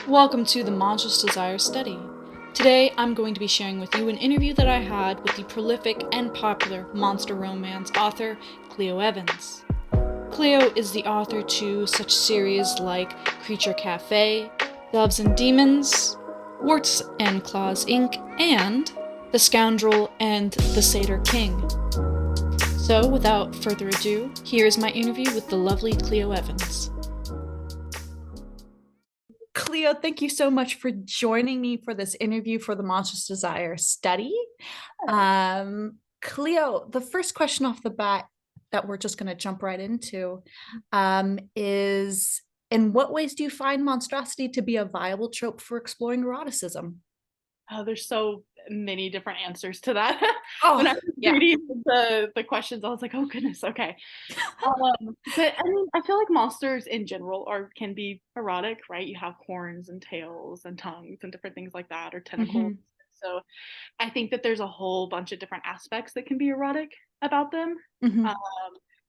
Welcome to the Monstrous Desire Study. Today I'm going to be sharing with you an interview that I had with the prolific and popular monster romance author Clio Evans. Clio is the author to such series like Creature Cafe, Doves and Demons, Warts and Claws Inc., and The Scoundrel and the Satyr King. So, without further ado, here is my interview with the lovely Clio Evans. Clio, thank you so much for joining me for this interview for the Monstrous Desire study. Clio, the first question off the bat that we're just going to jump right into is, in what ways do you find monstrosity to be a viable trope for exploring eroticism? Oh, there's so many different answers to that. When I Oh, was yeah. reading the questions, I was like, oh goodness, okay. But I mean, I feel like monsters in general can be erotic, right? You have horns and tails and tongues and different things like that, or tentacles. Mm-hmm. So I think that there's a whole bunch of different aspects that can be erotic about them. Mm-hmm. Um,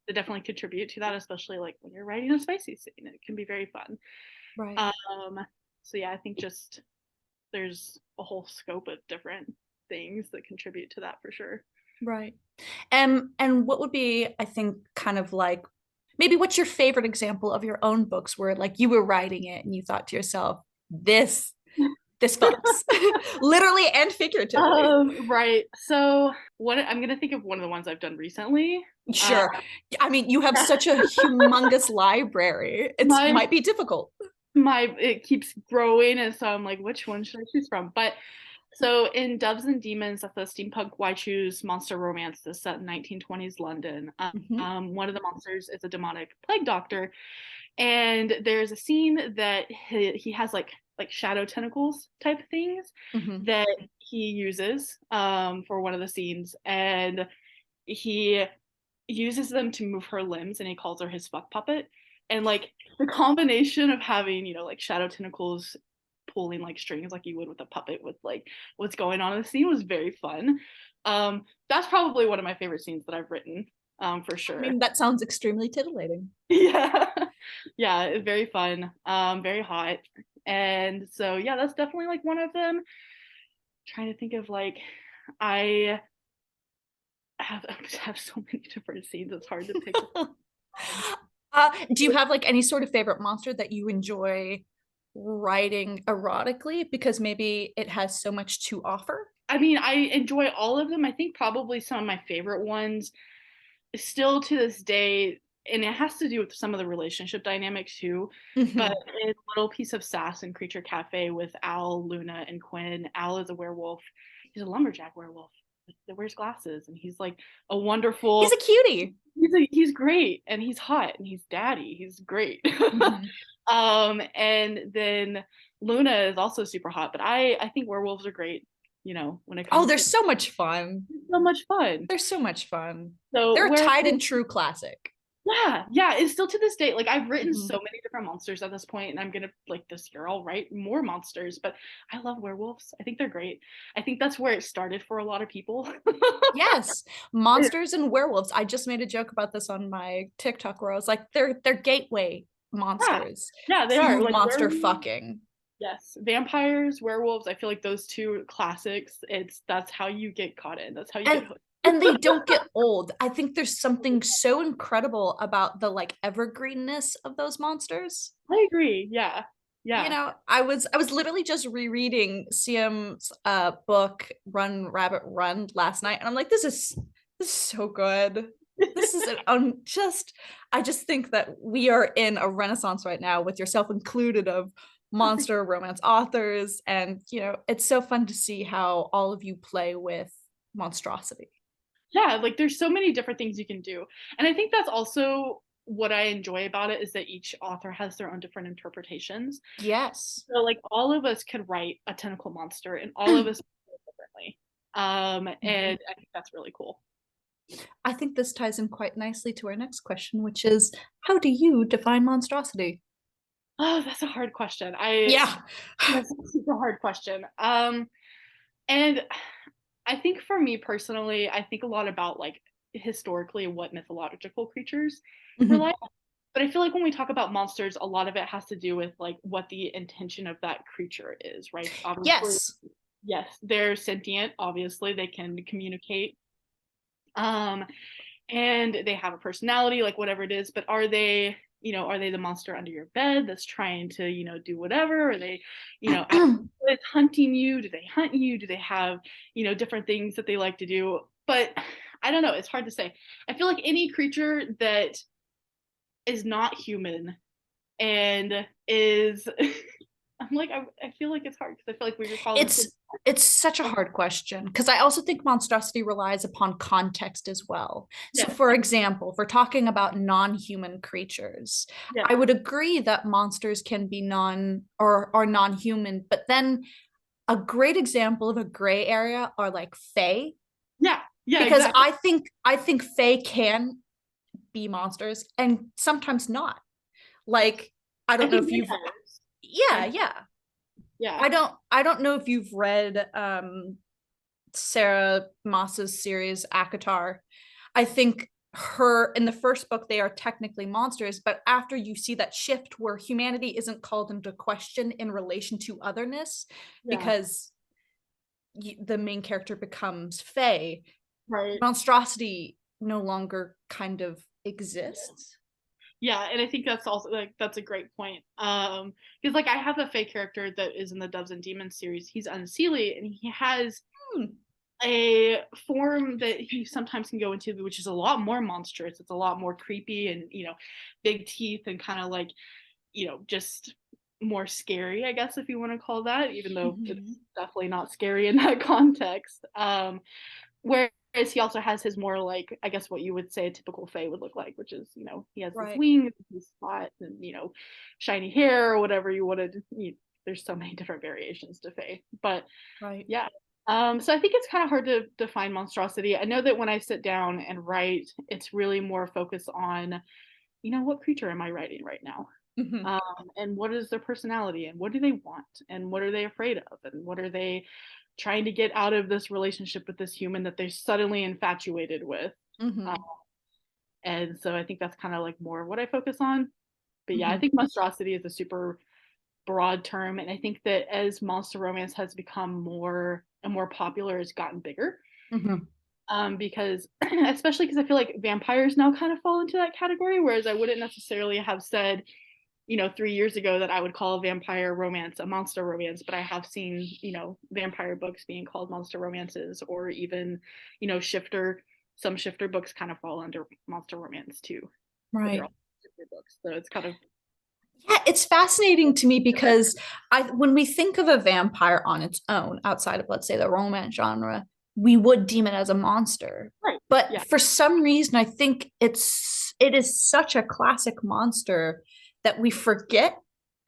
that definitely contribute to that, especially like when you're writing a spicy scene. It can be very fun. Right. Um, so yeah, I think just there's a whole scope of different things that contribute to that for sure. Right. And what would be, I think, kind of like maybe what's your favorite example of your own books where like you were writing it and you thought to yourself, this fucks. Literally and figuratively. Right. So what I'm gonna think of one of the ones I've done recently. Uh, Sure. I mean, you have such a humongous library. It my might be difficult. my it keeps growing, and so I'm like, which one should I choose from? But so in Doves and Demons, that's a steampunk why choose monster romance that's set in 1920s London. Hmm. One of the monsters is a demonic plague doctor, and there's a scene that he has like shadow tentacles type things Hmm. that he uses for one of the scenes, and he uses them to move her limbs, and he calls her his fuck puppet. And like the combination of having like shadow tentacles pulling like strings like you would with a puppet with like what's going on in the scene was very fun. That's probably one of my favorite scenes that I've written, for I sure. mean, that sounds extremely titillating. Yeah. Yeah, very fun, very hot. And so yeah, that's definitely like one of them. Trying to think of like I I have so many different scenes, it's hard to pick one. Do you have like any sort of favorite monster that you enjoy writing erotically because maybe it has so much to offer? I mean, I enjoy all of them. I think probably some of my favorite ones still to this day, and it has to do with some of the relationship dynamics too. But Hmm. in Little Piece of Sass and Creature Cafe with Al, Luna, and Quinn, Al is a werewolf. He's a lumberjack werewolf that wears glasses, and he's like a He's wonderful. a cutie. He's great, and he's hot, and he's daddy. He's great. Hmm. And then Luna is also super hot, but I think werewolves are great. When it Oh, comes they're to so much fun. so much fun. They're so much fun. So They're a where tried and true classic. yeah, it's still to this day. Like I've written Hmm. so many different monsters at this point, and I'm gonna like this year I'll write more monsters. But I love werewolves. I think they're great. I think that's where it started for a lot of people. Yes, monsters and werewolves. I just made a joke about this on my TikTok where I was like, they're gateway Yeah, monsters yeah, they are to like monster werewolves. fucking. Yes, vampires, werewolves. I feel like those two classics. That's how you get caught in. That's how you get and hooked. and they don't get old. I think there's something so incredible about the like evergreenness of those monsters. I agree. Yeah, You yeah. know, I was literally just rereading CM's book Run Rabbit Run last night, and I'm like, this is so good. This is an just I just think that we are in a renaissance right now with yourself included of monster romance authors, and it's so fun to see how all of you play with monstrosity. Yeah, like there's so many different things you can do. And I think that's also what I enjoy about it is that each author has their own different interpretations. Yes. So like all of us could write a tentacle monster and all of us do it differently. And I think that's really cool. I think this ties in quite nicely to our next question, which is, how do you define monstrosity? Oh, that's a hard question. I Yeah. That's a super hard question. And I think for me personally, I think a lot about like historically what mythological creatures were Mhm. like. but I feel like when we talk about monsters, a lot of it has to do with like what the intention of that creature is, right? Obviously, Yes. yes, they're sentient, obviously, they can communicate. Um, and they have a personality, like whatever it is, but are they the monster under your bed that's trying to, do whatever? Are they, out hunting you? Do they hunt you? Do they have, different things that they like to do? But I don't know, it's hard to say. I feel like any creature that is not human and is I'm like I feel like it's hard because I feel like we could call them It's such a hard question because I also think monstrosity relies upon context as well. So, yes, for example, if we're talking about non-human creatures, yes, I would agree that monsters can be non-human, but then a great example of a gray area are like fae, yeah, yeah, because exactly. I think fae can be monsters and sometimes not. Like, I I don't know think if you've vampires, yeah, like, yeah. yeah, I don't know if you've read Sarah Moss's series Akatar. I think her in the first book they are technically monsters, but after you see that shift where humanity isn't called into question in relation to otherness yeah, because the main character becomes Fae, right. monstrosity no longer kind of exists. Yeah, and I think that's also like that's a great point. Because like I have a fake character that is in the Doves and Demons series. He's unseelie and he has Hmm. a form that he sometimes can go into, which is a lot more monstrous. It's a lot more creepy and big teeth and kind of like just more scary, I guess if you want to call that, even though Mm-hmm. it's definitely not scary in that context. Whereas he also has his more like, I guess what you would say a typical Fae would look like, which is, he has his Right. wings, his spot, and shiny hair or whatever you wanted. There's so many different variations to Fae, but Right. yeah. So I think it's kind of hard to define monstrosity. I know that when I sit down and write, it's really more focused on, what creature am I writing right now? Mm-hmm. And what is their personality and what do they want and what are they afraid of and what are they trying to get out of this relationship with this human that they're suddenly infatuated with. Mm-hmm. um, and so I think that's kind of like more what I focus on. But yeah, I Mm-hmm. think monstrosity is a super broad term, and I think that as monster romance has become more and more popular, it's gotten bigger. Mm-hmm. Because especially because I feel like vampires now kind of fall into that category, whereas I wouldn't necessarily have said 3 years ago that I would call a vampire romance a monster romance, but I have seen, vampire books being called monster romances, or even, some shifter books kind of fall under monster romance too, but they're Right. all shifter books. So it's kind of, Yeah, it's fascinating to me because when we think of a vampire on its own, outside of let's say the romance genre, we would deem it as a monster. right. But Yeah. for some reason, I think it is such a classic monster that we forget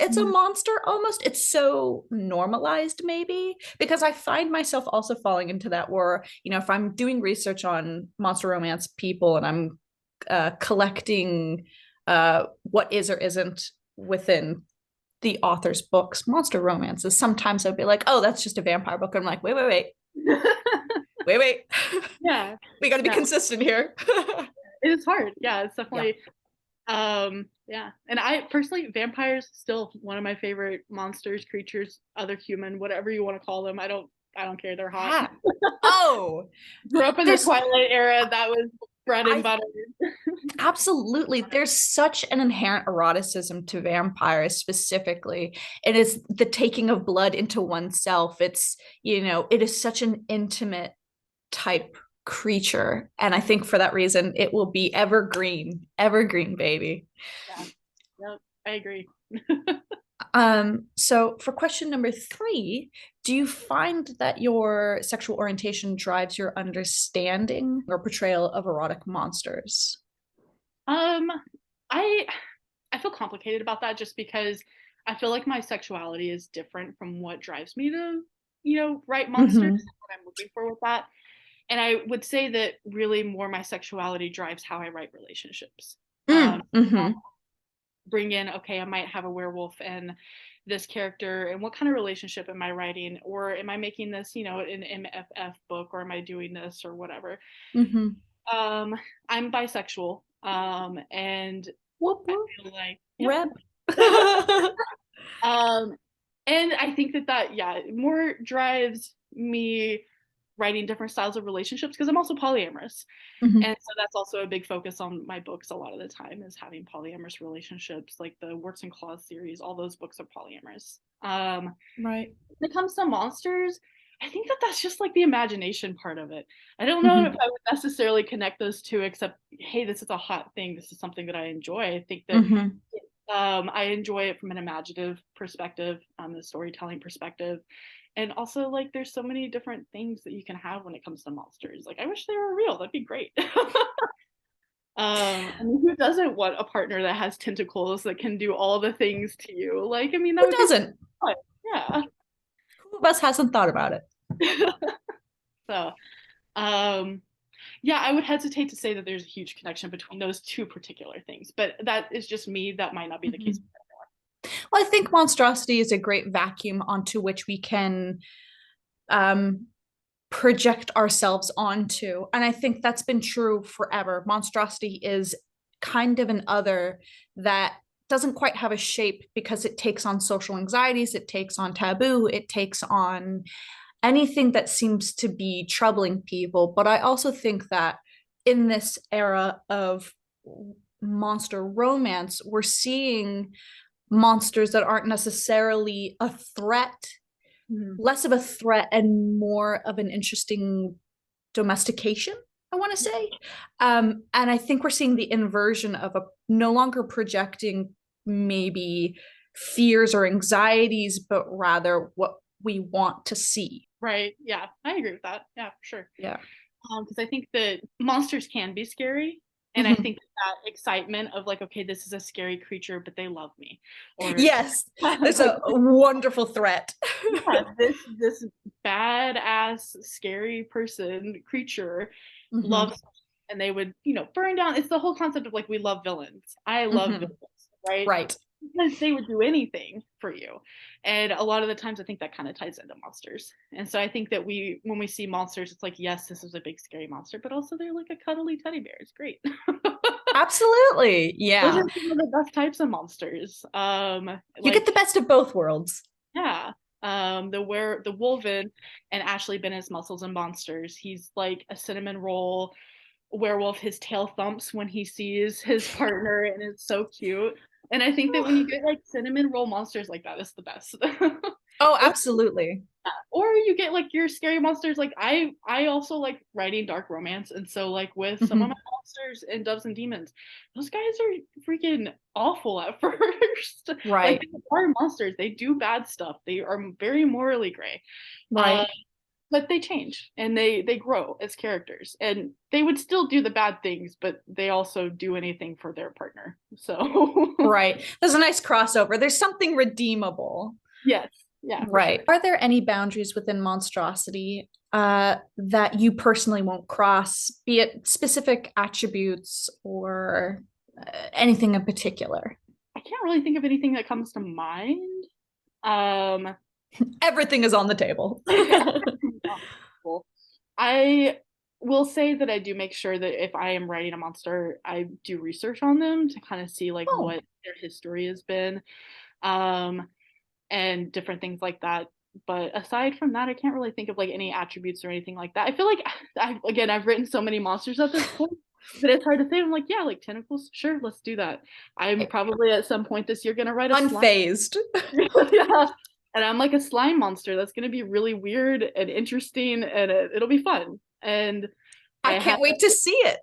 it's a Mhm. monster almost. It's so normalized, maybe, because I find myself also falling into that where, if I'm doing research on monster romance people and I'm collecting what is or isn't within the author's books, monster romances, sometimes I'd be like, oh, that's just a vampire book. I'm like, wait. Yeah. We got to be No, consistent here. it is hard. Yeah, it's Yeah. definitely. Yeah. And I personally, vampires still one of my favorite monsters, creatures, other human, whatever you want to call them. I don't care. They're hot. Yeah. Oh, Grew up in the there's Twilight era. That was bread and I butter. absolutely there's such an inherent eroticism to vampires specifically. It is the taking of blood into oneself. It's, it is such an intimate type creature. And I think for that reason, it will be evergreen, baby. Yeah. Yep. I agree. So for question number 3, do you find that your sexual orientation drives your understanding or portrayal of erotic monsters? Um, I I feel complicated about that just because I feel like my sexuality is different from what drives me to, write monsters Mm-hmm. and what I'm looking for with that. And I would say that really more my sexuality drives how I write relationships. Um, Mm-hmm. bring in, okay, I might have a werewolf and this character, and what kind of relationship am I writing? Or am I making this, an MFF book, or am I doing this or whatever? Mm-hmm. Um, I'm bisexual. And Whoop I whoop. feel like, yep. Rep. Um, and I think that yeah, more drives me writing different styles of relationships because I'm also polyamorous. Mhm. And so that's also a big focus on my books a lot of the time is having polyamorous relationships, like the Warts and Claws series, all those books are polyamorous. Right. When it comes to monsters, I think that that's just like the imagination part of it. I don't know if Mhm. I would necessarily connect those two, except, hey, this is a hot thing. This is something that I enjoy. I think that Mhm. I enjoy it from an imaginative perspective, the storytelling perspective. And also, like, there's so many different things that you can have when it comes to monsters. Like, I wish they were real. That'd be great. I mean, who doesn't want a partner that has tentacles that can do all the things to you? Like, I mean, that Who would be doesn't? fun. Yeah. Who of us hasn't thought about it? So, um, yeah, I would hesitate to say that there's a huge connection between those two particular things, but that is just me. That might not be the case. Mhm. Well, I think monstrosity is a great vacuum onto which we can um, project ourselves onto. And I think that's been true forever. Monstrosity is kind of an other that doesn't quite have a shape because it takes on social anxieties, it takes on taboo, it takes on anything that seems to be troubling people. But I also think that in this era of monster romance, we're seeing monsters that aren't necessarily a threat, Mhm. less of a threat and more of an interesting domestication, I want to say. And I think we're seeing the inversion of a no longer projecting maybe fears or anxieties, but rather what we want to see. Right. Yeah, I agree with that. Yeah, for sure. Yeah. Because I think that monsters can be scary. And I Mhm. think that excitement of like, okay, this is a scary creature, but they love me. Or Yes, there's like, a wonderful threat. yeah, this badass scary person creature Mhm. loves me. And they would, burn down. It's the whole concept of like we love villains. I love Mhm. villains, right? Right. Because they would do anything for you. And a lot of the times I think that kind of ties into monsters. And so I think that when we see monsters, it's like, yes, this is a big scary monster, but also they're like a cuddly teddy bear. It's great. Absolutely. Those are Yeah. some of the best types of monsters. You get Like, the best of both worlds. yeah. The Wolven and Ashley Bennett's Muscles and Monsters. He's like a cinnamon roll werewolf. His tail thumps when he sees his partner, and it's so cute. And I think that when you get like cinnamon roll monsters like that, it's the best. Oh, or absolutely. or you get like your scary monsters. Like I also like writing dark romance, and so like with some of my Mhm. monsters and Doves and Demons, those guys are freaking awful at first. Like Right. they are monsters. They do bad stuff. They are very morally gray. Uh, Right. but they change and they grow as characters, and they would still do the bad things, but they also do anything for their partner. So Right. There's a nice crossover. There's something redeemable. yes, yeah, for sure. Right. Are there any boundaries within monstrosity that you personally won't cross, be it specific attributes or anything in particular? I can't really think of anything that comes to mind. Um, Everything is on the table. I will say that I do make sure that if I am writing a monster, I do research on them to kind of see like Oh, what their history has been, um, and different things like that. But aside from that, I can't really think of like any attributes or anything like that. I feel like I've written so many monsters at this point that it's hard to say. I'm like, yeah, like tentacles, sure, let's do that. I'm probably at some point this year gonna write a slime. unfazed. Yeah. And I'm like a slime monster. That's gonna be really weird and interesting, and it'll be fun. And I I have, can't wait to see it.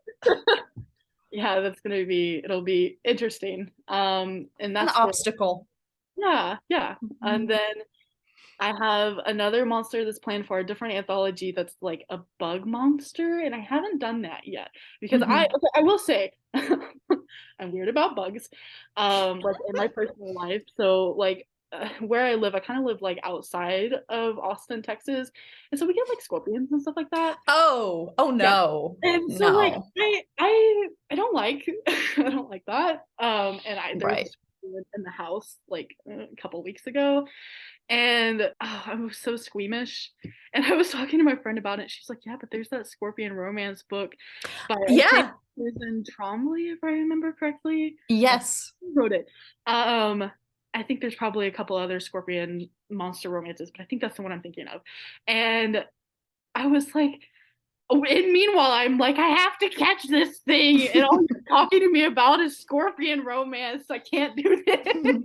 yeah, it'll be interesting. And An that's where, obstacle. yeah, yeah. And Mhm. then I have another monster that's planned for a different anthology that's like a bug monster, and I haven't done that yet because Mhm. okay, I will say I'm weird about bugs, like in my personal life. So like where I live, I kind of live like outside of Austin, Texas, and so we get like scorpions and stuff like that. Oh, oh Yeah, no. and so like No. I don't like I don't like that. And I there was a Right. scorpion in the house like a couple weeks ago, And I was so squeamish. And I was talking to my friend about it. She's like, yeah, but there's that scorpion romance book by, I think, Yeah. Susan Trombley, if I remember correctly. Yes. Who wrote it? I think there's probably a couple other scorpion monster romances, but I think that's the one I'm thinking of. And I was like, oh, and meanwhile, I'm like, I have to catch this thing, and all you're talking to me about is scorpion romance. I can't do this.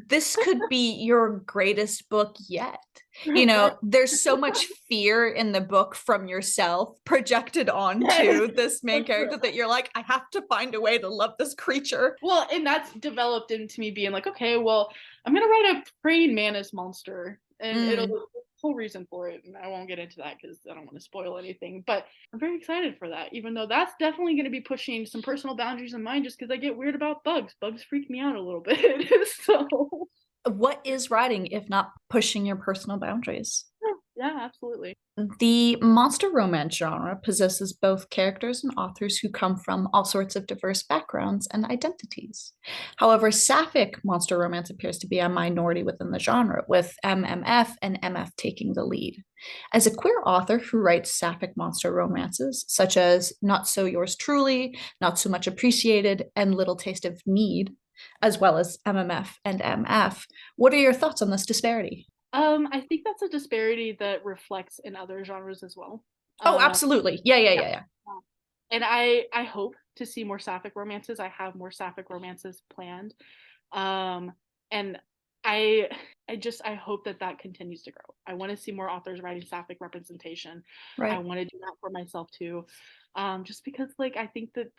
This could be your greatest book yet. You know, there's so much fear in the book from yourself projected onto this main character that you're like, I have to find a way to love this creature. Well, and that's developed into me being like, okay, well, I'm gonna write a praying mantis monster, and it'll Mm. whole reason for it, and I won't get into that because I don't want to spoil anything. But I'm very excited for that, even though that's definitely going to be pushing some personal boundaries in mine, just because I get weird about bugs. Bugs freak me out a little bit. So What is writing if not pushing your personal boundaries? yeah, absolutely. The monster romance genre possesses both characters and authors who come from all sorts of diverse backgrounds and identities. However, sapphic monster romance appears to be a minority within the genre, with MMF and MF taking the lead. As a queer author who writes sapphic monster romances, such as Not So Yours Truly, Not So Much Appreciated, and Little Taste of Need, as well as MMF and MF, what are your thoughts on this disparity? I think that's a disparity that reflects in other genres as well. Oh, Uh, absolutely. Yeah, yeah, yeah. yeah, yeah. And I hope to see more sapphic romances. I have more sapphic romances planned. Um, and I I hope that that continues to grow. I want to see more authors writing sapphic representation. I Right. want to do that for myself too. Just because like I think that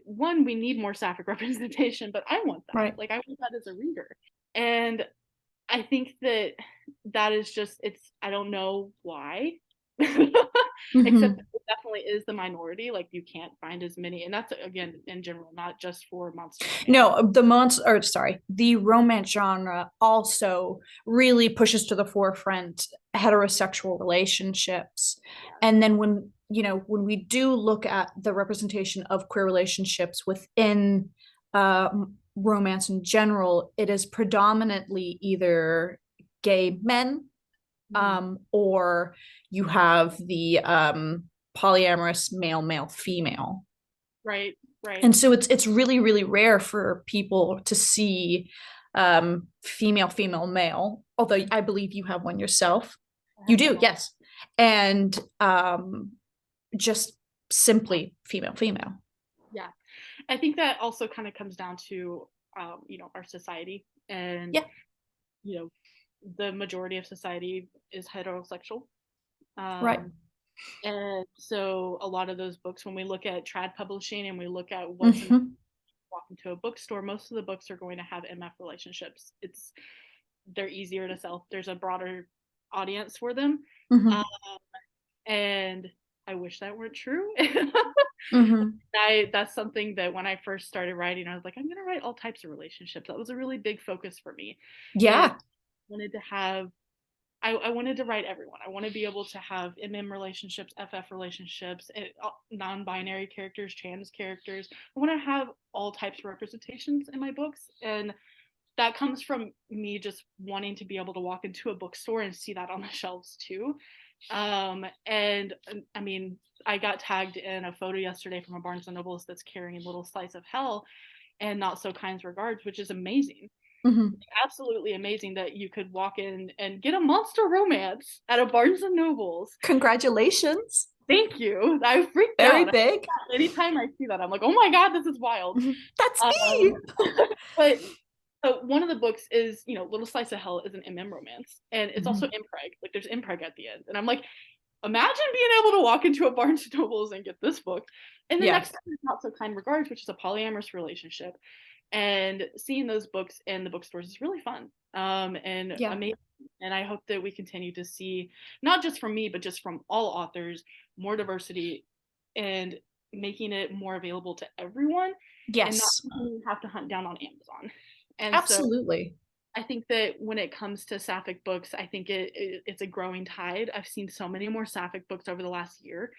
one, we need more sapphic representation, but I want that. Right. Like I want that as a reader. And I think that that is just I don't know why. Except Mm-hmm. it definitely is the minority. Like you can't find as many, and that's again in general, not just for monster romance. No, the romance genre also really pushes to the forefront heterosexual relationships. And then when we do look at the representation of queer relationships within uh, romance in general, it is predominantly either gay men, Mhm. or you have the polyamorous male, male, female. Right, right. And so it's really really rare for people to see female female male, although I believe you have one yourself. I You have do, one. yes. And just simply female female. Yeah, I think that also kind of comes down to our society, and Yeah. you know, the majority of society is heterosexual. Right. Um, and so a lot of those books, when we look at trad publishing and we look at what's in Mm-hmm. walk into a bookstore, most of the books are going to have MF relationships. They're easier to sell. There's a broader audience for them. Mm-hmm. Um, and I wish that weren't true. Mm-hmm. That's something that when I first started writing, I was like, I'm gonna write all types of relationships. That was a really big focus for me. And Yeah. wanted to have I wanted to write everyone. I want to be able to have MM relationships, FF relationships, non-binary characters, trans characters. I want to have all types of representations in my books, and that comes from me just wanting to be able to walk into a bookstore and see that on the shelves too. And I mean, I got tagged in a photo yesterday from a Barnes and Nobles that's carrying Little Slice of Hell and Not So Kind's Regards, which is amazing. Mm-hmm. Absolutely amazing that you could walk in and get a monster romance at a Barnes and Nobles. Congratulations. Thank you. I freaked Very out. big. Anytime I see that, I'm like, oh my God, this is wild. That's Um, me. but so one of the books is, Little Slice of Hell is an MM romance, and it's also Mm-hmm. impreg. Like there's impreg at the end, and I'm like, imagine being able to walk into a Barnes and Nobles and get this book. And the Yeah. next time is Not So Kind Regards, which is a polyamorous relationship, and seeing those books in the bookstores is really fun, and Yeah. amazing. And I hope that we continue to see, not just from me, but just from all authors, more diversity and making it more available to everyone, and not Yes. something you have to hunt down on Amazon. And so Absolutely. I think that when it comes to sapphic books, I think it's a growing tide. I've seen so many more sapphic books over the last year,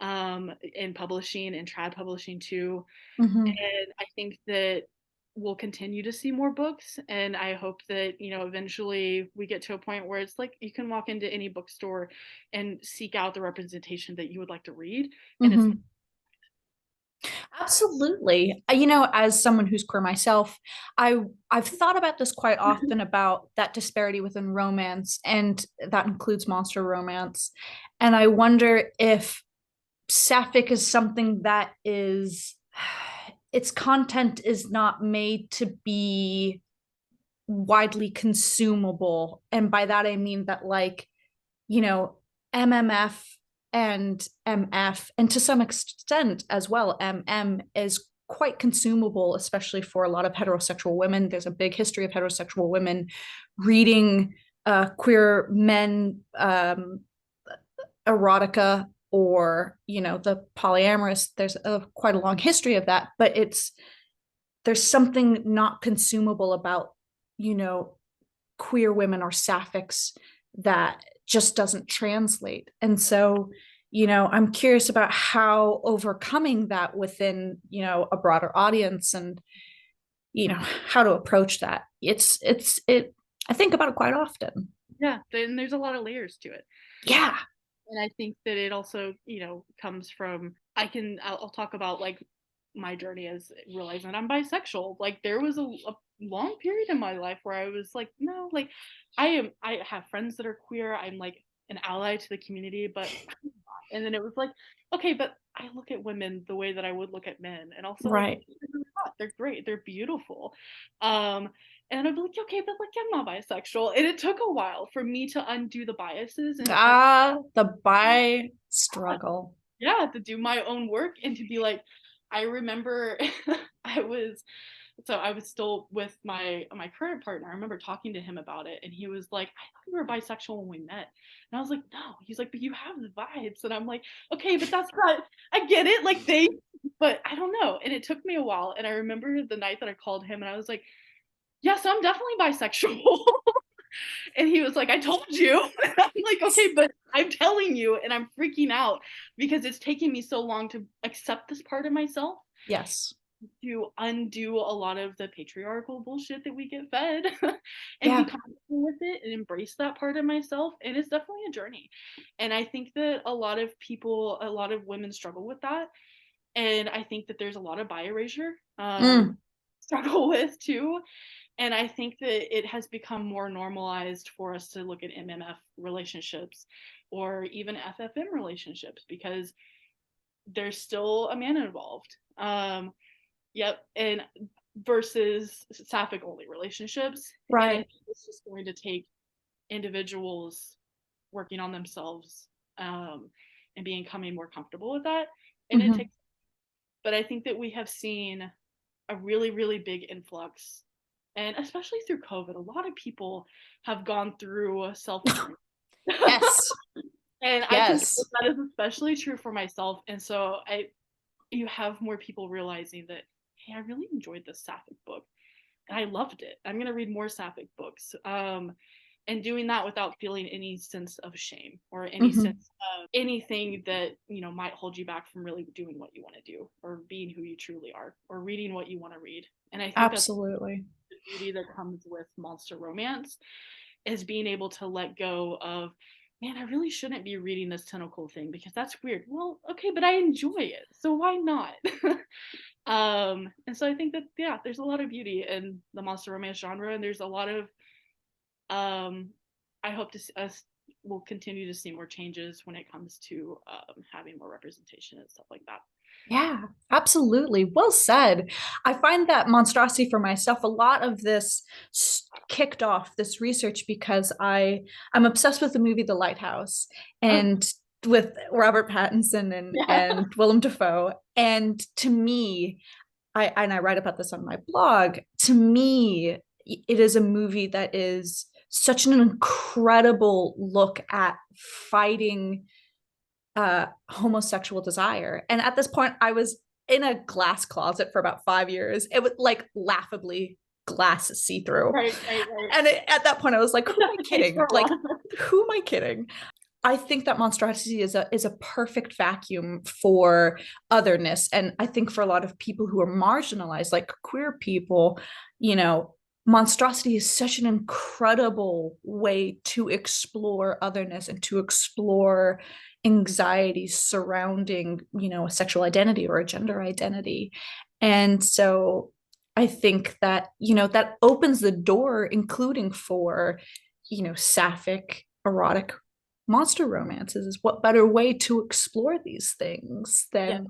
in publishing and trad publishing too. Mm-hmm. And I think that we'll continue to see more books, and I hope that, you know, eventually we get to a point where it's like you can walk into any bookstore and seek out the representation that you would like to read, and it's Mhm. Absolutely. You know, as someone who's queer myself, I've thought about this quite often about that disparity within romance, and that includes monster romance. And I wonder if sapphic is something that is its content is not made to be widely consumable. And by that I mean that, like, you know, MMF and MF, and to some extent as well, MM is quite consumable, especially for a lot of heterosexual women. There's a big history of heterosexual women reading queer men erotica, or, you know, the polyamorous. There's quite a long history of that, but there's something not consumable about, you know, queer women or sapphics that just doesn't translate. And so, you know, I'm curious about how overcoming that within, you know, a broader audience, and, you know, how to approach that. It I think about it quite often. Yeah, then there's a lot of layers to it. Yeah. And I think that it also, you know, comes from, I'll talk about like my journey as realizing that I'm bisexual. Like there was a long period in my life where I was like, no, like I have friends that are queer. I'm like an ally to the community, but I'm not. And then it was like, okay, but I look at women the way that I would look at men, and also like Right. they're really hot, they're great, they're beautiful. Um, and I'd be like, okay, but like I'm not bisexual. And it took a while for me to undo the biases and to The bi struggle. yeah, to do my own work and to be like, I remember I was I was still with my current partner. I remember talking to him about it, and he was like, I thought you were bisexual when we met. And I was like, no. He's like, but you have the vibes. And I'm like, okay, but that's not, I get it, like they, but I don't know. And it took me a while. And I remember the night that I called him and I was like, yes, I'm definitely bisexual. And he was like, I told you. And I'm like, okay, but I'm telling you, and I'm freaking out because it's taking me so long to accept this part of myself, Yes. to undo a lot of the patriarchal bullshit that we get fed and be Yeah. comfortable with it and embrace that part of myself. And it's definitely a journey. And I think that a lot of people, a lot of women struggle with that. And I think that there's a lot of bi erasure Mm. struggle with too. And I think that it has become more normalized for us to look at MMF relationships or even FFM relationships because there's still a man involved. Yep. And versus sapphic only relationships. And I Right. think it's just going to take individuals working on themselves and becoming more comfortable with that. And it Mhm. takes, but I think that we have seen a really, really big influx. And especially through COVID, a lot of people have gone through self harm. Yes. And I can say Yes. that is especially true for myself. And so you have more people realizing that, hey, I really enjoyed this sapphic book and I loved it. I'm going to read more sapphic books. And doing that without feeling any sense of shame or any Mhm. sense of anything that, you know, might hold you back from really doing what you want to do or being who you truly are or reading what you want to read. And I think that's Absolutely. the beauty that comes with monster romance is being able to let go of, man, I really shouldn't be reading this tentacle thing because that's weird. Well, okay, but I enjoy it, so why not? And so I think that yeah, there's a lot of beauty in the monster romance genre, and there's a lot of um, I hope to us will continue to see more changes when it comes to having more representation and stuff like that. Yeah, absolutely. Well said. I find that monstrosity for myself, a lot of this kicked off this research because I'm obsessed with the movie The Lighthouse, Oh and with Robert Pattinson yeah. and Willem Dafoe. And to me, I write about this on my blog. To me, it is a movie that is such an incredible look at fighting homosexual desire. And at this point, I was in a glass closet for about 5 years. It was like laughably glass see through. Right, right, right. And at that point, I was like, who am I That's the case kidding? for a Like, lot. who am I kidding? I think that monstrosity is a perfect vacuum for otherness. And I think for a lot of people who are marginalized, like queer people, you know, monstrosity is such an incredible way to explore otherness and to explore anxieties surrounding, you know, a sexual identity or a gender identity. And so I think that, you know, that opens the door, including for, you know, sapphic, erotic monster romances. Is what better way to explore these things Yeah. than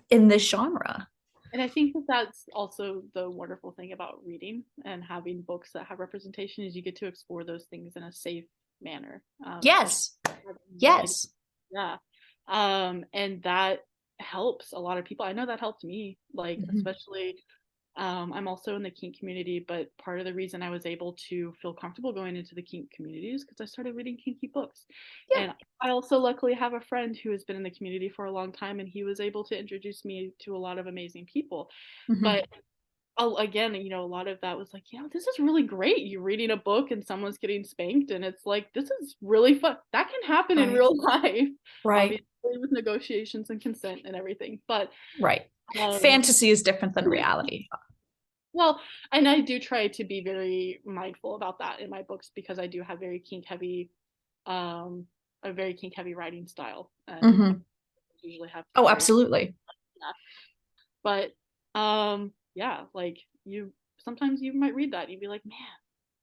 in this genre? And I think that that's also the wonderful thing about reading and having books that have representation is you get to explore those things in a safe manner. Yes. Right. Yes. Yeah. And that helps a lot of people. I know that helped me, like, Mhm. especially I'm also in the kink community, but part of the reason I was able to feel comfortable going into the kink community is because I started reading kinky books. Yeah. And I also luckily have a friend who has been in the community for a long time, and he was able to introduce me to a lot of amazing people. Mhm. But again, you know, a lot of that was like, you know, this is really great. You're reading a book and someone's getting spanked, and it's like, this is really fun. That can happen in Right. real life, Right. obviously, with negotiations and consent and everything. But Right. um, Fantasy is different than reality. well, and I do try to be very mindful about that in my books because I do have very kink heavy, um, a very kink heavy writing style, and Mhm. usually have to be Oh, very, absolutely. yeah. But yeah, like you sometimes you might read that and you'd be like, man,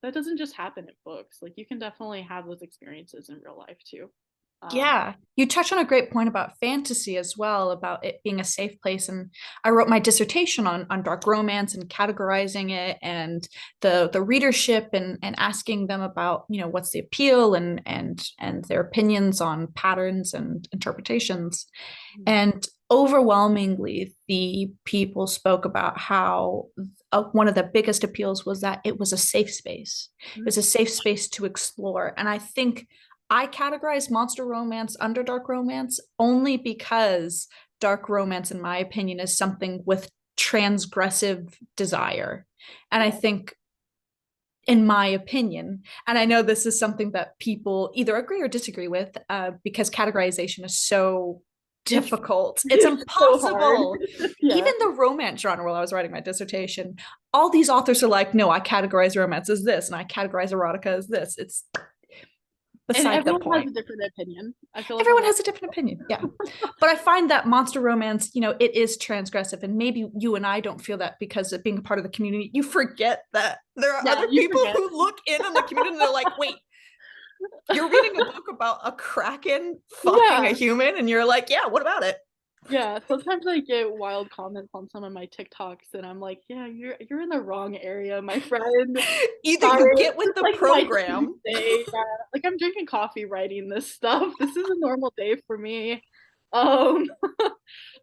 that doesn't just happen in books. Like you can definitely have those experiences in real life too. Um, Yeah, you touch on a great point about fantasy as well, about it being a safe place. And I wrote my dissertation on dark romance and categorizing it and the readership and asking them about, you know, what's the appeal and their opinions on patterns and interpretations. And overwhelmingly, the people spoke about how one of the biggest appeals was that it was a safe space. It was a safe space to explore. And I think I categorize monster romance under dark romance only because dark romance, in my opinion, is something with transgressive desire. And I yeah. think, in my opinion, and I know this is something that people either agree or disagree with, because categorization is so difficult. It's It's so hard. impossible. Yeah. Even the romance genre, while I was writing my dissertation, all these authors are like, no, I categorize romance as this, and I categorize erotica as this. It's And beside the everyone has point. a different opinion. I feel like Everyone everyone has a different opinion. Yeah. But I find that monster romance, you know, it is transgressive. And maybe you and I don't feel that because of being a part of the community. You forget that there are yeah, other you people forget. who look in on the community and they're like, wait, you're reading a book about a kraken fucking a Yeah. human. And you're like, yeah, what about it? Yeah, sometimes I get wild comments on some of my TikToks and I'm like, yeah, you're in the wrong area, my friend. Either Sorry, you get it's with just the like my program. Tuesday. Yeah. Like I'm drinking coffee writing this stuff. This is a normal day for me. Um,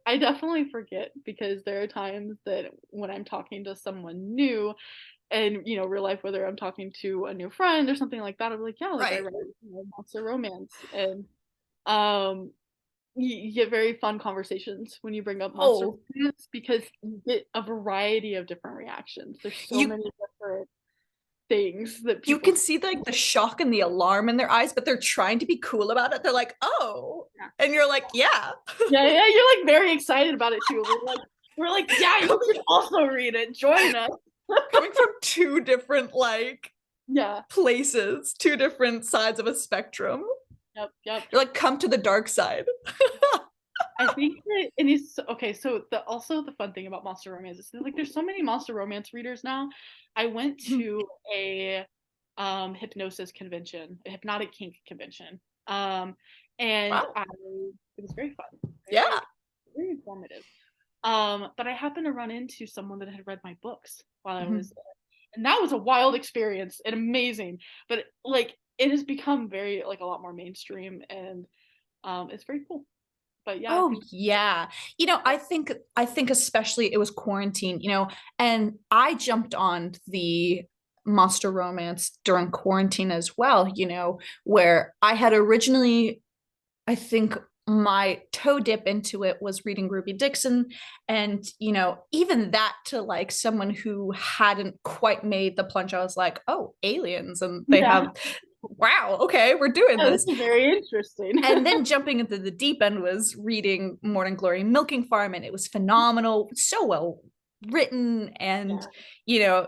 I definitely forget because there are times that when I'm talking to someone new and you know, real life, whether I'm talking to a new friend or something like that, I'm like, yeah, like I Right. write, you know, monster romance. And um you get very fun conversations when you bring up monster Oh, romance because you get a variety of different reactions. There's so you many different things that you people can see like the shock and the alarm in their eyes, but they're trying to be cool about it. They're like, oh. yeah. And you're like, yeah. Yeah, you're like very excited about it too. We're like, yeah, you coming should also read it. Join us. coming from two different like Yeah. places, two different sides of a spectrum. Yep. You're like, come to the dark side. I think that it is okay. So the also the fun thing about monster romance is like there's so many monster romance readers now. I went to a hypnosis convention, a hypnotic kink convention. And Wow. it was very fun, Yeah. very informative. But I happened to run into someone that had read my books while I was Mhm. there. And that was a wild experience and amazing. But like it has become very like a lot more mainstream and it's very cool. But yeah, I Oh think yeah. You know, I think especially it was quarantine, you know, and I jumped on the monster romance during quarantine as well, you know, where I had originally, I think my toe dip into it was reading Ruby Dixon. And, you know, even that to like someone who hadn't quite made the plunge, I was like, oh, aliens. And they yeah. have wow, okay, we're doing Yeah, this. this is very interesting. And then jumping into the deep end was reading Morning Glory Milking Farm, and it was phenomenal, so well written, and Yeah.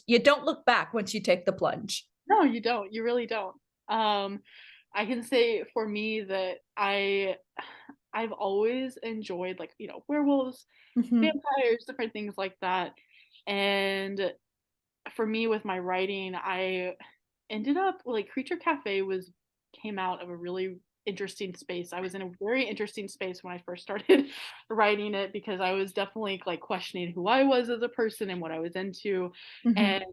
you don't look back once you take the plunge. No, you don't. You really don't. I can say for me that I've always enjoyed like, werewolves, Mhm. vampires, different things like that. And for me with my writing, I ended up like Creature Cafe was came out of a really interesting space. I was in a very interesting space when I first started writing it because I was definitely like questioning who I was as a person and what I was into Mhm. and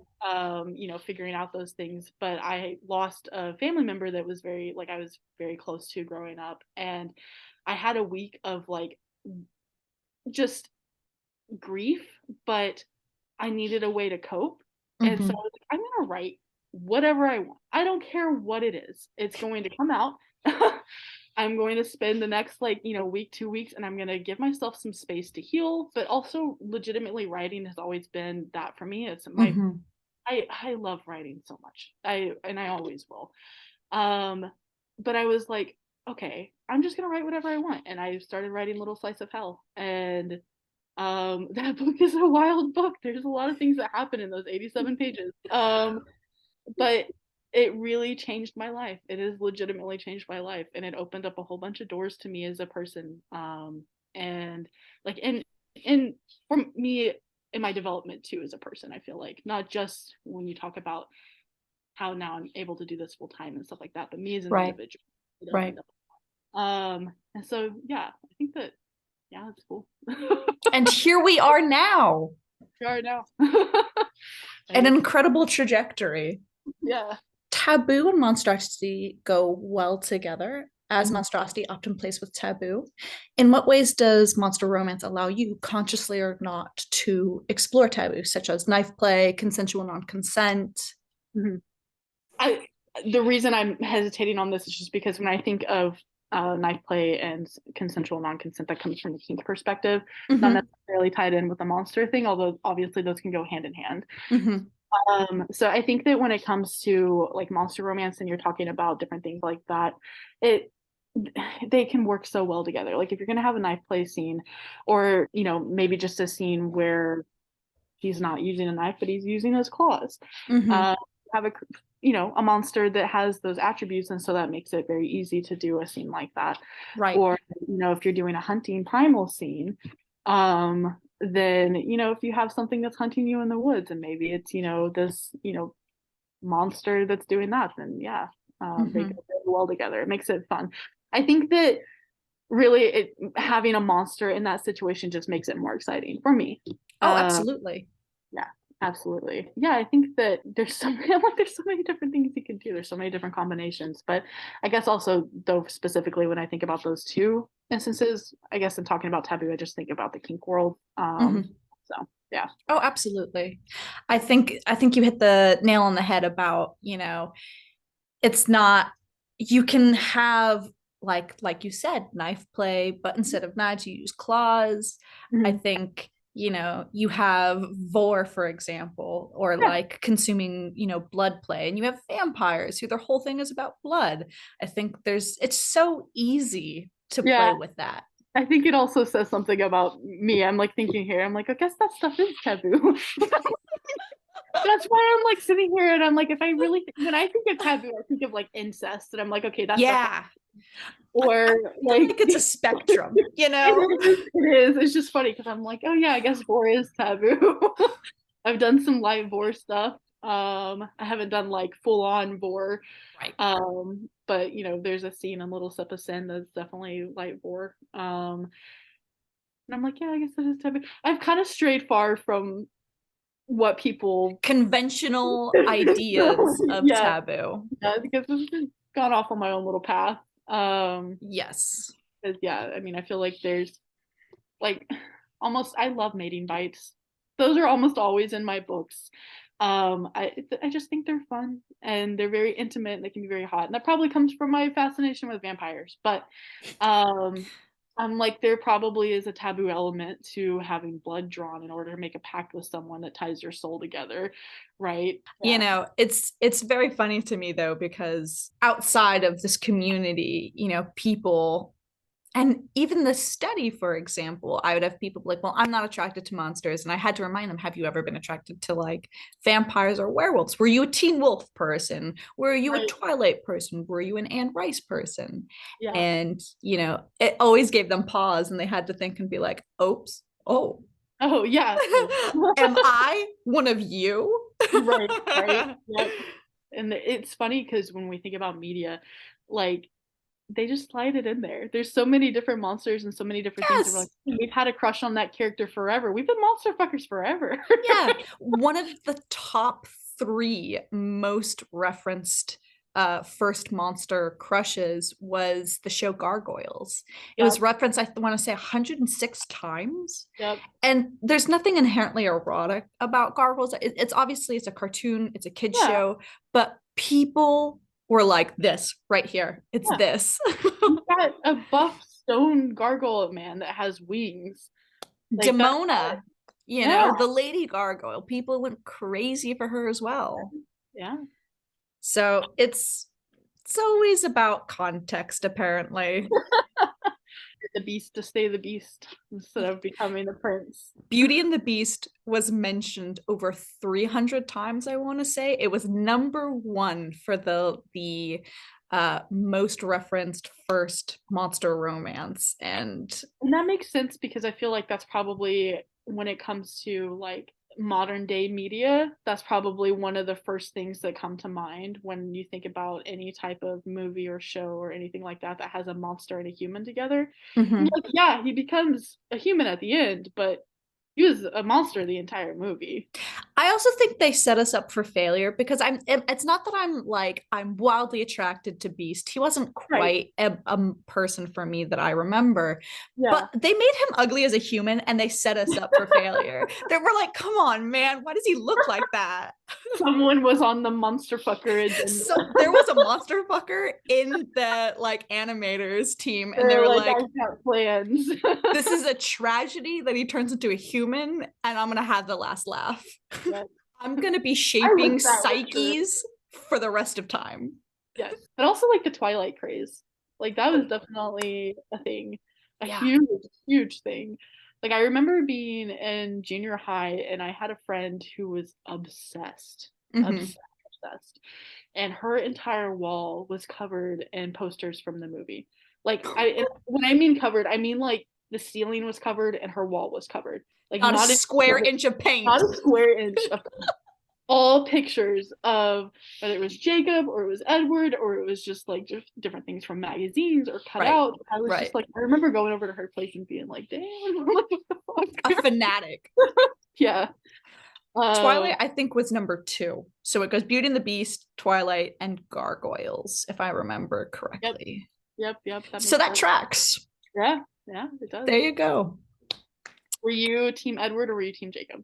figuring out those things. But I lost a family member that was very like I was very close to growing up and I had a week of like just grief, but I needed a way to cope. And so I Mhm. was like, I'm gonna write whatever I want. I don't care what it is. It's going to come out. I'm going to spend the next like, week, 2 weeks, and I'm gonna give myself some space to heal. But also legitimately writing has always been that for me. It's my Mhm. I love writing so much. I always will. Um, but I was like, okay, I'm just gonna write whatever I want. And I started writing Little Slice of Hell. And that book is a wild book. There's a lot of things that happen in those 87 pages. But it really changed my life. It has legitimately changed my life, and it opened up a whole bunch of doors to me as a person. And like, and for me in my development too as a person, I feel like not just when you talk about how now I'm able to do this full time and stuff like that, but me as an Right. individual, it Right. opened up. And so yeah, I think that yeah, that's cool. And here we are now. We are now. An Like, incredible trajectory. yeah. Taboo and monstrosity go well together, as Mhm. monstrosity often plays with taboo. In what ways does monster romance allow you, consciously or not, to explore taboo, such as knife play, consensual non-consent? Mhm. I the reason I'm hesitating on this is just because when I think of knife play and consensual non-consent, that comes from the kink perspective, not Mm-hmm. necessarily tied in with the monster thing, although obviously those can go hand in hand. Mm-hmm. So I think that when it comes to like monster romance and you're talking about different things like that, it they can work so well together. Like if you're gonna have a knife play scene, or maybe just a scene where he's not using a knife, but he's using his claws. Mm-hmm. Uh, have a monster that has those attributes, and so that makes it very easy to do a scene like that. Right. Or if you're doing a hunting primal scene, then if you have something that's hunting you in the woods, and maybe it's this monster that's doing that, then yeah, they Mm-hmm. go very well together. It makes it fun. I think that really having a monster in that situation just makes it more exciting for me. Oh, Uh, absolutely. yeah, absolutely. Yeah, I think that there's so many like there's so many different things you can do. There's so many different combinations. But I guess also though specifically when I think about those two instances, I guess in talking about taboo, I just think about the kink world. Mm-hmm. So yeah. Oh, absolutely. I think you hit the nail on the head about, it's not, you can have, like you said, knife play, but instead of knives you use claws. I Mhm. think, you have vor, for example, or Yeah, like consuming, blood play, and you have vampires who their whole thing is about blood. I think it's so easy to yeah. play with that. I think it also says something about me. I'm like thinking here. I'm like, I guess that stuff is taboo. That's why I'm like sitting here and I'm like, if I really when I think of taboo, I think of like incest, and I'm like, okay, that stuff. Yeah, I Or feel like like it's a spectrum, you know? it is. It's just funny because I'm like, oh yeah, I guess vor is taboo. I've done some light vor stuff. I haven't done like full on vor. Right. But there's a scene in Little Sip of Sin that's definitely light vor. And I'm like, yeah, I guess that is taboo. I've kind of strayed far from what people Conventional so, ideas of yeah, taboo. yeah, because it's gone off on my own little path. Yes. 'Cause, yeah, I mean, I feel like there's like almost I love mating bites. Those are almost always in my books. I just think they're fun and they're very intimate and they can be very hot. And that probably comes from my fascination with vampires. But um Like there probably is a taboo element to having blood drawn in order to make a pact with someone that ties your soul together, right? You Yeah. know, it's very funny to me though, because outside of this community, you know, people, and even the study, for example, I would have people like, well, I'm not attracted to monsters. And I had to remind them, have you ever been attracted to like vampires or werewolves? Were you a Teen Wolf person? Were you a Right. Twilight person? Were you an Anne Rice person? Yeah. And, you know, it always gave them pause and they had to think and be like, oops, oh, Oh yeah. am I one of you? Right, right. Yep. And it's funny because when we think about media, like they just slide it in there. There's so many different monsters and so many different things that we're like, Yes. we've had a crush on that character forever. We've been monster fuckers forever. Yeah. One of the top three most referenced first monster crushes was the show Gargoyles. It was Yep. referenced, I want to say, 106 times. Yep. And there's nothing inherently erotic about Gargoyles. It's obviously it's a cartoon, it's a kid's Yeah. show, but people were like, this right here. It's Yeah. this. You've got a buff stone gargoyle man that has wings. Like that's Demona, you yeah. know, the lady gargoyle. People went crazy for her as well. Yeah. So it's always about context, apparently. The beast to stay the beast instead of becoming the prince. Beauty and the Beast was mentioned over 300 times, I want to say. It was number one for the most referenced first monster romance. And And that makes sense because I feel like that's probably when it comes to like modern day media, that's probably one of the first things that come to mind when you think about any type of movie or show or anything like that that has a monster and a human together. mhm. Like, yeah, he becomes a human at the end, but he was a monster the entire movie. I also think they set us up for failure because it's not that I'm wildly attracted to Beast. He wasn't Right. quite a person for me that I remember. Yeah. But they made him ugly as a human and they set us up for failure. They were like, come on, man, why does he look like that? Someone was on the monster fucker agenda. So there was a monster fucker in the like animators team, and they They're were like, like, I've got plans. this is a tragedy that he turns into a human, and I'm gonna have the last laugh. Yes. I'm gonna be I shaping wish that was true. psyches for the rest of time. Yes. But also like the Twilight craze. Like that was definitely a thing. A Yeah. huge, huge thing. Like I remember being in junior high and I had a friend who was obsessed. Mhm. Obsessed. And her entire wall was covered in posters from the movie. Like when I mean covered, I mean like the ceiling was covered and her wall was covered. Like Not a not square inch of paint. not a square inch of all pictures of whether it was Jacob or it was Edward or it was just like different things from magazines or cut Right, out. I was right. just like, I remember going over to her place and being like, damn, what the A fuck? fanatic. Yeah. Twilight, I think, was number 2. So it goes Beauty and the Beast, Twilight, and Gargoyles, if I remember correctly. Yep. So that sense. tracks. Yeah, it does. There you go. Were you Team Edward or were you Team Jacob?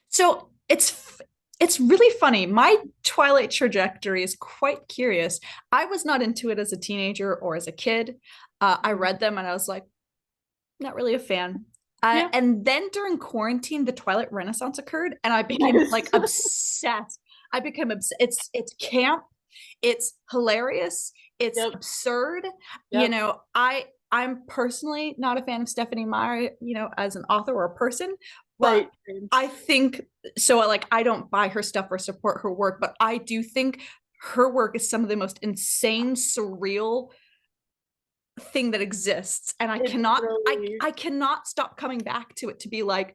So it's really funny. My Twilight trajectory is quite curious. I was not into it as a teenager or as a kid. I read them and I was like, not really a fan. Yeah. And then during quarantine, the Twilight Renaissance occurred, and I became like obsessed. I became obsessed. It's camp, it's hilarious, it's Yep. absurd. Yep. You know, I'm personally not a fan of Stephanie Meyer, you know, as an author or a person, but Right. I think so. Like, I don't buy her stuff or support her work, but I do think her work is some of the most insane, surreal thing that exists, and I It's cannot really- I cannot stop coming back to it to be like,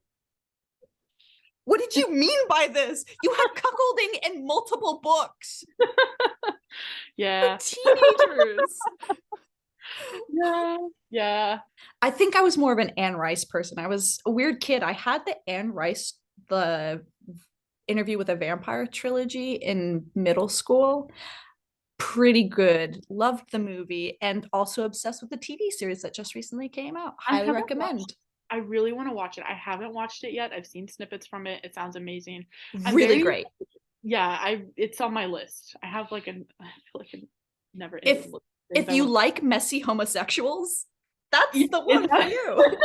what did you mean by this? You have cuckolding in multiple books. Yeah. Teenagers. Yeah. I think I was more of an Anne Rice person. I was a weird kid. I had the Anne Rice, the Interview with a Vampire trilogy in middle school. Pretty good. Loved the movie, and also obsessed with the TV series that just recently came out. Highly recommend. I really want to watch it. I haven't watched it yet. I've seen snippets from it. It sounds amazing. Really great. Yeah, it's on my list. I have like I feel like a never If you like messy homosexuals, That's the one for you.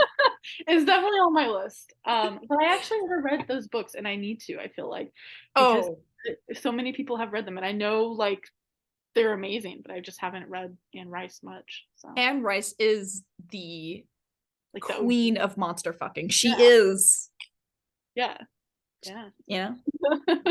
It's definitely on my list. But I actually never read those books, and I need to, I feel like, because so many people have read them, and I know like they're amazing, but I just haven't read Anne Rice much. So Anne Rice is the like queen of monster fucking. She Yeah. is. Yeah. Yeah. Yeah.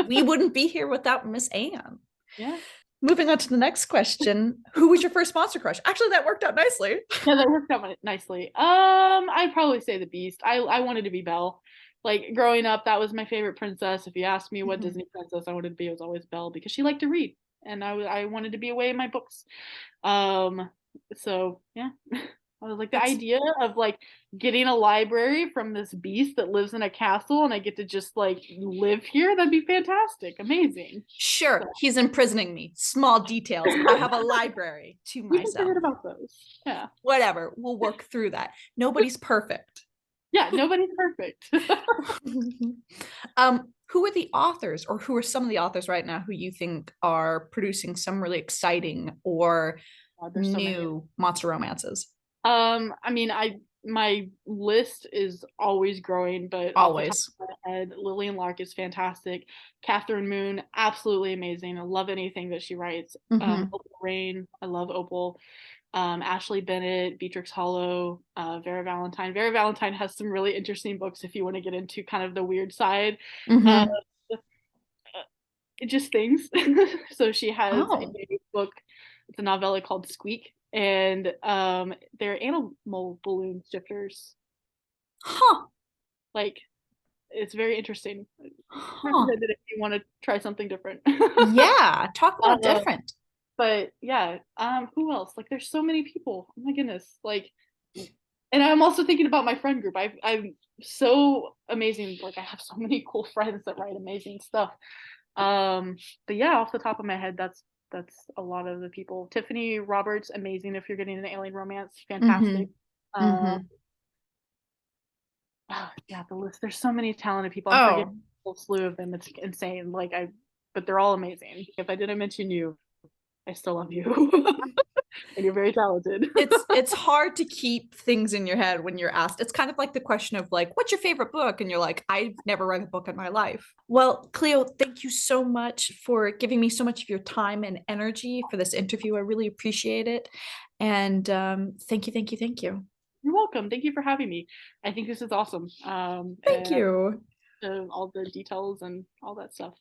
We wouldn't be here without Miss Anne. Yeah. Moving on to the next question. Who was your first monster crush? Actually, that worked out nicely. Yeah, that worked out nicely. I'd probably say the Beast. I wanted to be Belle. Like growing up, that was my favorite princess. If you asked me what Disney princess I wanted to be, it was always Belle because she liked to read, and I wanted to be away in my books. So yeah, I was like the idea of like getting a library from this beast that lives in a castle, and I get to just like live here. That'd be fantastic, amazing. Sure, so. He's imprisoning me. Small details. I have a library to myself. We can forget about those. Yeah. Whatever. We'll work through that. Nobody's perfect. Yeah, nobody's perfect. Who are the authors, or who are some of the authors right now who you think are producing some really exciting or new monster romances? I mean, my list is always growing, but always. Off the top of my head, Lillian Lark is fantastic. Catherine Moon, absolutely amazing. I love anything that she writes. Opal Rain, I love Opal. Ashley Bennett, Beatrix Hollow, Vera Valentine. Vera Valentine has some really interesting books if you want to get into kind of the weird side. Just things. So she has a book, it's a novella called Squeak, and they're animal balloon shifters. Like, it's very interesting. If you want to try something different. Yeah, talk about different. But yeah, who else? Like, there's so many people. Oh my goodness. Like, and I'm also thinking about my friend group. I'm so amazing. Like, I have so many cool friends that write amazing stuff. But yeah, off the top of my head, that's a lot of the people. Tiffany Roberts, amazing if you're getting an alien romance, fantastic. Yeah, the list. There's so many talented people. I'm forgetting a whole slew of them. It's insane. Like but they're all amazing. If I didn't mention you, I still love you. And you're very talented. It's hard to keep things in your head when you're asked. It's kind of like the question of like, what's your favorite book? And you're like, I've never read a book in my life. Well, Clio, thank you so much for giving me so much of your time and energy for this interview. I really appreciate it. And thank you, thank you, thank you. You're welcome. Thank you for having me. I think this is awesome. Thank you. All the details and all that stuff.